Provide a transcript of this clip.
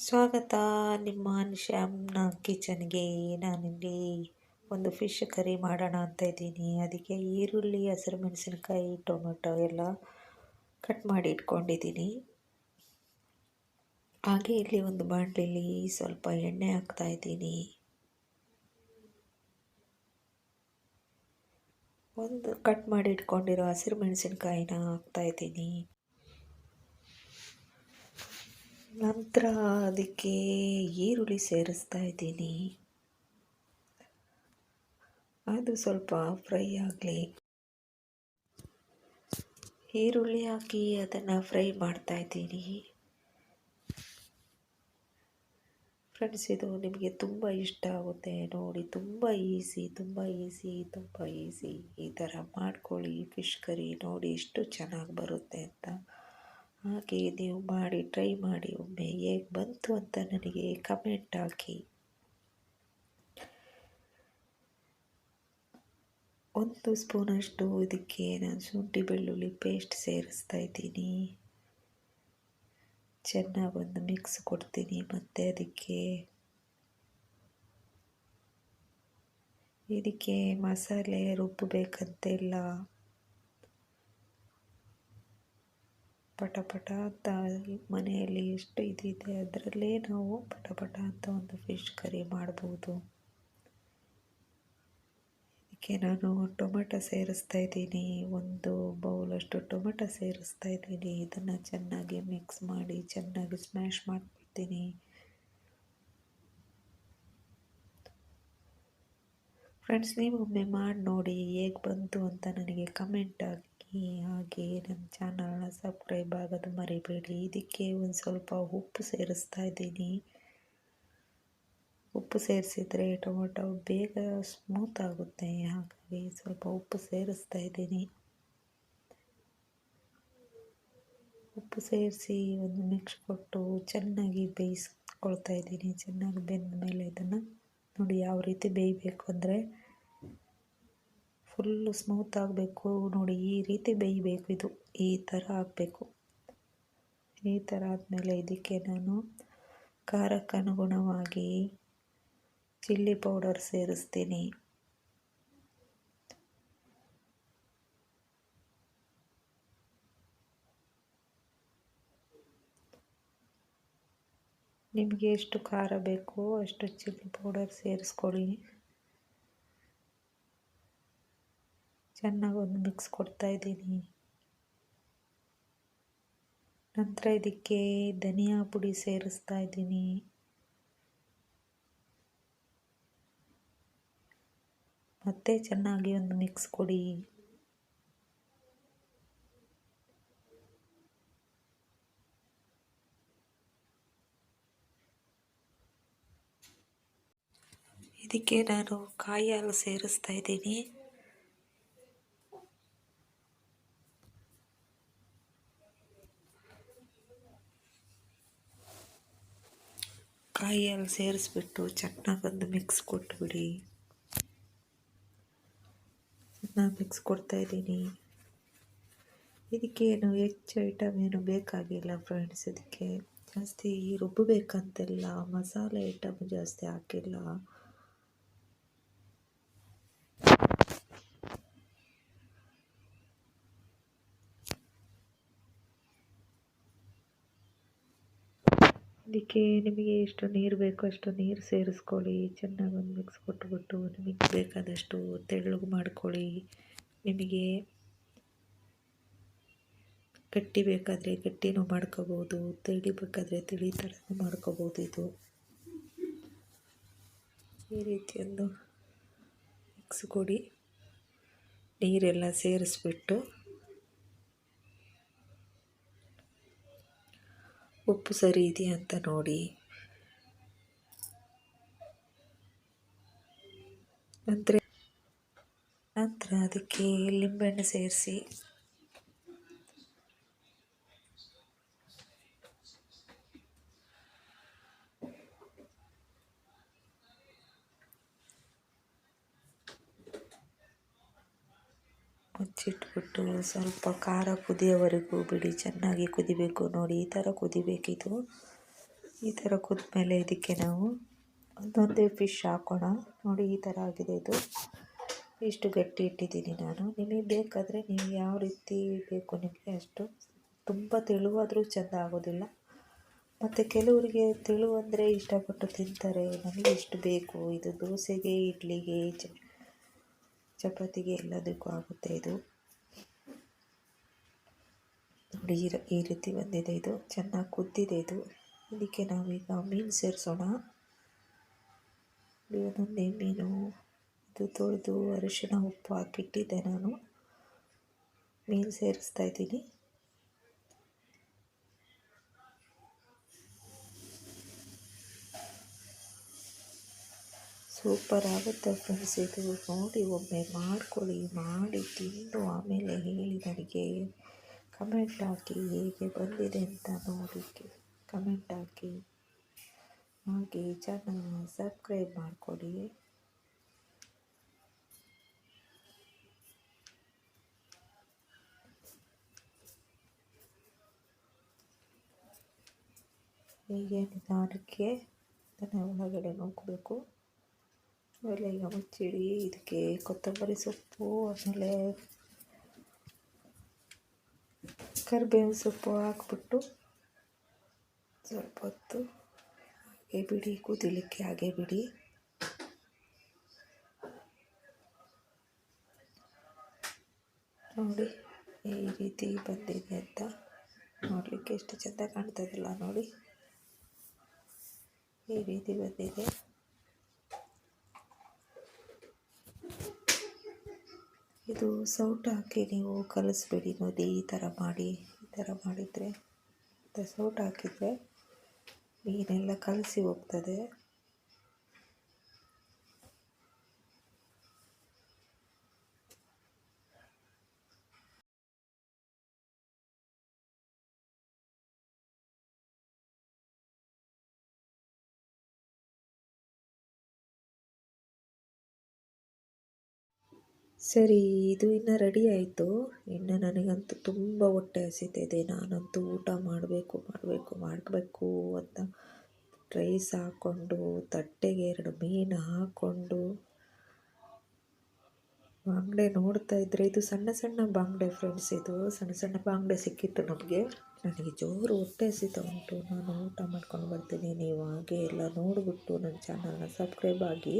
ಸ್ವಾಗತ ನಿಮ್ಮ ಶ್ಯಾಮ್ನ ಕಿಚನ್ಗೆ. ನಾನಿಲ್ಲಿ ಒಂದು ಫಿಶ್ ಕರಿ ಮಾಡೋಣ ಅಂತ ಇದ್ದೀನಿ. ಅದಕ್ಕೆ ಈರುಳ್ಳಿ, ಹಸಿರು ಮೆಣಸಿನಕಾಯಿ, ಟೊಮೆಟೊ ಎಲ್ಲ ಕಟ್ ಮಾಡಿ ಇಟ್ಕೊಂಡಿದ್ದೀನಿ. ಹಾಗೆ ಇಲ್ಲಿ ಒಂದು ಬಾಣಲೆಯಲ್ಲಿ ಸ್ವಲ್ಪ ಎಣ್ಣೆ ಹಾಕ್ತಾ ಇದ್ದೀನಿ. ಒಂದು ಕಟ್ ಮಾಡಿ ಇಟ್ಕೊಂಡಿರೋ ಹಸಿರು ಮೆಣಸಿನಕಾಯಿನ ಹಾಕ್ತಾ ಇದ್ದೀನಿ. ನಂತರ ಅದಕ್ಕೆ ಈರುಳ್ಳಿ ಸೇರಿಸ್ತಾ ಇದ್ದೀನಿ. ಅದು ಸ್ವಲ್ಪ ಫ್ರೈ ಆಗಲಿ. ಈರುಳ್ಳಿ ಹಾಕಿ ಅದನ್ನು ಫ್ರೈ ಮಾಡ್ತಾ ಇದ್ದೀನಿ. ಫ್ರೆಂಡ್ಸ್, ಇದು ನಿಮಗೆ ತುಂಬ ಇಷ್ಟ ಆಗುತ್ತೆ ನೋಡಿ. ತುಂಬ ಈಸಿ. ಈ ಥರ ಮಾಡ್ಕೊಳ್ಳಿ. ಫಿಶ್ ಕರಿ ನೋಡಿ ಎಷ್ಟು ಚೆನ್ನಾಗಿ ಬರುತ್ತೆ ಅಂತ. ಹಾಗೆ ನೀವು ಮಾಡಿ ಟ್ರೈ ಮಾಡಿ. ಒಮ್ಮೆ ಹೇಗೆ ಬಂತು ಅಂತ ನನಗೆ ಕಮೆಂಟ್ ಹಾಕಿ. ಒಂದು ಸ್ಪೂನಷ್ಟು ಇದಕ್ಕೆ ನಾನು ಶುಂಠಿ ಬೆಳ್ಳುಳ್ಳಿ ಪೇಸ್ಟ್ ಸೇರಿಸ್ತಾ ಇದ್ದೀನಿ. ಚೆನ್ನಾಗಿ ಒಂದು ಮಿಕ್ಸ್ ಕೊಡ್ತೀನಿ. ಮತ್ತು ಇದಕ್ಕೆ ಮಸಾಲೆ ರುಬ್ಬಬೇಕಂತೆಲ್ಲ. ಪಟ ಅಂತ ಮನೆಯಲ್ಲಿ ಎಷ್ಟು ಇದಿದೆ ಅದರಲ್ಲೇ ನಾವು ಪಟ ಅಂತ ಒಂದು ಫಿಶ್ ಕರಿ ಮಾಡ್ಬೋದು. ಇದಕ್ಕೆ ನಾನು ಟೊಮೆಟೊ ಸೇರಿಸ್ತಾ ಇದ್ದೀನಿ. ಒಂದು ಬೌಲಷ್ಟು ಟೊಮೆಟೊ ಸೇರಿಸ್ತಾ ಇದ್ದೀನಿ. ಇದನ್ನು ಚೆನ್ನಾಗಿ ಮಿಕ್ಸ್ ಮಾಡಿ ಚೆನ್ನಾಗಿ ಸ್ಮ್ಯಾಶ್ ಮಾಡ್ಕೊಳ್ತೀನಿ. ಫ್ರೆಂಡ್ಸ್, ನೀವು ಒಮ್ಮೆ ಮಾಡಿ ನೋಡಿ ಹೇಗೆ ಬಂತು ಅಂತ ನನಗೆ ಕಮೆಂಟ್ ಹಾಕಿ. ಹಾಗೆ ನನ್ನ ಚಾನಲ್ನ ಸಬ್ಸ್ಕ್ರೈಬ್ ಆಗೋದು ಮರಿಬೇಡಿ. ಇದಕ್ಕೆ ಒಂದು ಸ್ವಲ್ಪ ಉಪ್ಪು ಸೇರಿಸ್ತಾ ಇದ್ದೀನಿ. ಉಪ್ಪು ಸೇರಿಸಿದರೆ ಟೊಮೆಟೊ ಬೇಗ ಸ್ಮೂತ್ ಆಗುತ್ತೆ. ಹಾಗಾಗಿ ಸ್ವಲ್ಪ ಉಪ್ಪು ಸೇರಿಸ್ತಾ ಇದ್ದೀನಿ. ಉಪ್ಪು ಸೇರಿಸಿ ಒಂದು ಮಿಕ್ಸ್ ಕೊಟ್ಟು ಚೆನ್ನಾಗಿ ಬೇಯಿಸ್ಕೊಳ್ತಾ ಇದ್ದೀನಿ. ಚೆನ್ನಾಗಿ ಬೆಂದ ಮೇಲೆ ಇದನ್ನು ನೋಡಿ ಯಾವ ರೀತಿ ಬೇಯಬೇಕು ಅಂದರೆ ಫುಲ್ಲು ಸ್ಮೂತ್ ಆಗಬೇಕು ನೋಡಿ. ಈ ರೀತಿ ಬೇಯಬೇಕು. ಇದು ಈ ಥರ ಆಗಬೇಕು. ಈ ಥರ ಆದಮೇಲೆ ಇದಕ್ಕೆ ನಾನು ಖಾರಕ್ಕೆ ಅನುಗುಣವಾಗಿ ಚಿಲ್ಲಿ ಪೌಡರ್ ಸೇರಿಸ್ತೀನಿ. ನಿಮಗೆ ಎಷ್ಟು ಖಾರ ಬೇಕೋ ಅಷ್ಟು ಚಿಲ್ಲಿ ಪೌಡರ್ ಸೇರಿಸ್ಕೊಳ್ಳಿ. ಚೆನ್ನಾಗಿ ಒಂದು ಮಿಕ್ಸ್ ಕೊಡ್ತಾ ಇದ್ದೀನಿ. ನಂತರ ಇದಕ್ಕೆ ಧನಿಯಾ ಪುಡಿ ಸೇರಿಸ್ತಾ ಇದ್ದೀನಿ. ಮತ್ತೆ ಚೆನ್ನಾಗಿ ಒಂದು ಮಿಕ್ಸ್ ಕೊಡಿ. ಇದಕ್ಕೆ ನಾನು ಕಾಯಿ ಹಾಲು ಸೇರಿಸ್ತಾ ಇದ್ದೀನಿ. ಕಾಯಿ ಹಾಲು ಸೇರಿಸ್ಬಿಟ್ಟು ಚೆನ್ನಾಗಿ ಒಂದು ಮಿಕ್ಸ್ ಕೊಟ್ಬಿಡಿ. ಚೆನ್ನಾಗಿ ಮಿಕ್ಸ್ ಕೊಡ್ತಾ ಇದ್ದೀನಿ. ಇದಕ್ಕೇನು ಹೆಚ್ಚು ಐಟಮ್ ಏನು ಬೇಕಾಗಿಲ್ಲ ಫ್ರೆಂಡ್ಸ್. ಇದಕ್ಕೆ ಜಾಸ್ತಿ ರುಬ್ಬಬೇಕಂತೆಲ್ಲ ಮಸಾಲೆ ಐಟಮ್ ಜಾಸ್ತಿ ಹಾಕಿಲ್ಲ. ಇದಕ್ಕೆ ನಿಮಗೆ ಎಷ್ಟು ನೀರು ಬೇಕೋ ಅಷ್ಟು ನೀರು ಸೇರಿಸ್ಕೊಳ್ಳಿ. ಚೆನ್ನಾಗಿ ಒಂದು ಮಿಕ್ಸ್ ಕೊಟ್ಬಿಟ್ಟು ನಿಮಗೆ ಬೇಕಾದಷ್ಟು ತೆಳ್ಳಗೆ ಮಾಡ್ಕೊಳ್ಳಿ. ನಿಮಗೆ ಗಟ್ಟಿ ಬೇಕಾದರೆ ಗಟ್ಟಿನೂ ಮಾಡ್ಕೋಬೋದು, ತಿಳಿ ಬೇಕಾದರೆ ತಿಳಿ ಥರನೂ ಮಾಡ್ಕೋಬೋದು. ಇದು ಈ ರೀತಿ ಒಂದು ಮಿಕ್ಸ್ ಕೊಡಿ. ನೀರೆಲ್ಲ ಸೇರಿಸ್ಬಿಟ್ಟು ಉಪ್ಪು ಸರಿ ಇದೆಯಾ ಅಂತ ನೋಡಿ. ನಂತರ ಅದಕ್ಕೆ ಲಿಂಬೆಹಣ್ಣು ಸೇರಿಸಿ ಮುಚ್ಚಿಟ್ಬಿಟ್ಟು ಸ್ವಲ್ಪ ಖಾರ ಕುದಿಯೋವರೆಗೂ ಬಿಡಿ. ಚೆನ್ನಾಗಿ ಕುದಿಬೇಕು ನೋಡಿ. ಈ ಥರ ಕುದಿಬೇಕಿದು. ಈ ಥರ ಕುದ್ಮೇಲೆ ಇದಕ್ಕೆ ನಾವು ಒಂದೊಂದೇ ಫಿಶ್ ಹಾಕೋಣ. ನೋಡಿ ಈ ಥರ ಆಗಿದೆ ಇದು. ಇಷ್ಟು ಗಟ್ಟಿ ಇಟ್ಟಿದ್ದೀನಿ ನಾನು. ನಿಮಗೆ ಬೇಕಾದರೆ ನೀವು ಯಾವ ರೀತಿ ಬೇಕು ನಿಮಗೆ ಅಷ್ಟು. ತುಂಬ ತೆಳುವಾದರೂ ಚೆಂದ ಆಗೋದಿಲ್ಲ. ಮತ್ತು ಕೆಲವರಿಗೆ ತೆಳು ಅಂದರೆ ಇಷ್ಟಪಟ್ಟು ತಿಂತಾರೆ. ನನಗೆ ಇಷ್ಟು ಬೇಕು. ಇದು ದೋಸೆಗೆ, ಇಡ್ಲಿಗೆ, ಚಪಾತಿಗೆ ಎಲ್ಲದಕ್ಕೂ ಆಗುತ್ತೆ ಇದು. ನೋಡಿ ಈ ರೀತಿ ಬಂದಿದೆ ಇದು. ಚೆನ್ನಾಗಿ ಕುದ್ದಿದೆ ಇದು. ಇದಕ್ಕೆ ನಾವೀಗ ಮೀನು ಸೇರಿಸೋಣ. ಒಂದೊಂದೇ ಮೀನು ಇದು ತೊಳೆದು ಅರಿಶಿಣ ಉಪ್ಪು ಹಾಕಿಟ್ಟಿದ್ದೆ ನಾನು. ಮೀನು ಸೇರಿಸ್ತಾ ಇದ್ದೀನಿ. ಸೂಪರ್ ಆಗುತ್ತೆ ಫ್ರೆಂಡ್ಸ್ ಇದು. ನೋಡಿ ಒಮ್ಮೆ ಮಾಡ್ಕೊಳ್ಳಿ, ಮಾಡಿ ತಿಂದು ಆಮೇಲೆ ಹೇಳಿ ನನಗೆ. ಕಮೆಂಟ್ ಹಾಕಿ ಹೇಗೆ ಬಂದಿದೆ ಅಂತ ನೋಡಲಿಕ್ಕೆ ಕಮೆಂಟ್ ಹಾಕಿ. ಹಾಗೆ ಚಾನಲ್ನ ಸಬ್ಸ್ಕ್ರೈಬ್ ಮಾಡಿಕೊಡಿ. ಹೀಗೆ ನಿಧಾನಕ್ಕೆ ಅದನ್ನು ಒಳಗಡೆ ನೋಡಬೇಕು. ಆಮೇಲೆ ಈಗ ಮುಚ್ಚಿಡಿ. ಇದಕ್ಕೆ ಕೊತ್ತಂಬರಿ ಸೊಪ್ಪು ಆಮೇಲೆ ಕರಿಬೇವಿನ ಸೊಪ್ಪು ಹಾಕ್ಬಿಟ್ಟು ಸ್ವಲ್ಪ ಹೊತ್ತು ಹಾಗೆ ಬಿಡಿ, ಕುದಿಲಿಕ್ಕೆ ಹಾಗೆ ಬಿಡಿ. ನೋಡಿ ಈ ರೀತಿ ಬಂದಿದೆ ಅಂತ. ನೋಡಲಿಕ್ಕೆ ಎಷ್ಟು ಚೆಂದ ಕಾಣ್ತದಲ್ಲ ನೋಡಿ. ಈ ರೀತಿ ಬಂದಿದೆ. ಇದು ಸೌಟು ಹಾಕಿ ನೀವು ಕಲಿಸ್ಬೇಡಿ. ನೋಡಿ ಈ ಥರ ಮಾಡಿ. ಈ ಥರ ಮಾಡಿದರೆ ಸೌಟು ಹಾಕಿದರೆ ಮೀನೆಲ್ಲ ಕಲಸಿ ಹೋಗ್ತದೆ. ಸರಿ, ಇದು ಇನ್ನು ರೆಡಿ ಆಯಿತು. ಇನ್ನು ನನಗಂತೂ ತುಂಬ ಹೊಟ್ಟೆ ಹಸಿತಿದೆ. ನಾನಂತೂ ಊಟ ಮಾಡಬೇಕು ಅಂತ ರೈಸ್ ಹಾಕ್ಕೊಂಡು ತಟ್ಟೆಗೆ 2 ಮೀನು ಹಾಕ್ಕೊಂಡು ಬಾಂಗ್ಡೆ ನೋಡ್ತಾ ಇದ್ದರೆ, ಇದು ಸಣ್ಣ ಸಣ್ಣ ಬಾಂಗ್ಡೆ ಫ್ರೆಂಡ್ಸ್. ಇದು ಸಣ್ಣ ಸಣ್ಣ ಬಾಂಗ್ಡೆ ಸಿಕ್ಕಿತ್ತು ನಮಗೆ. ನನಗೆ ಜೋರು ಹೊಟ್ಟೆ ಹಸಿತಾ ಉಂಟು. ನಾನು ಊಟ ಮಾಡ್ಕೊಂಡು ಬರ್ತೀನಿ. ನೀವು ಹಾಗೆ ಎಲ್ಲ ನೋಡಿಬಿಟ್ಟು ನನ್ನ ಚಾನಲ್ನ ಸಬ್ಸ್ಕ್ರೈಬ್ ಆಗಿ.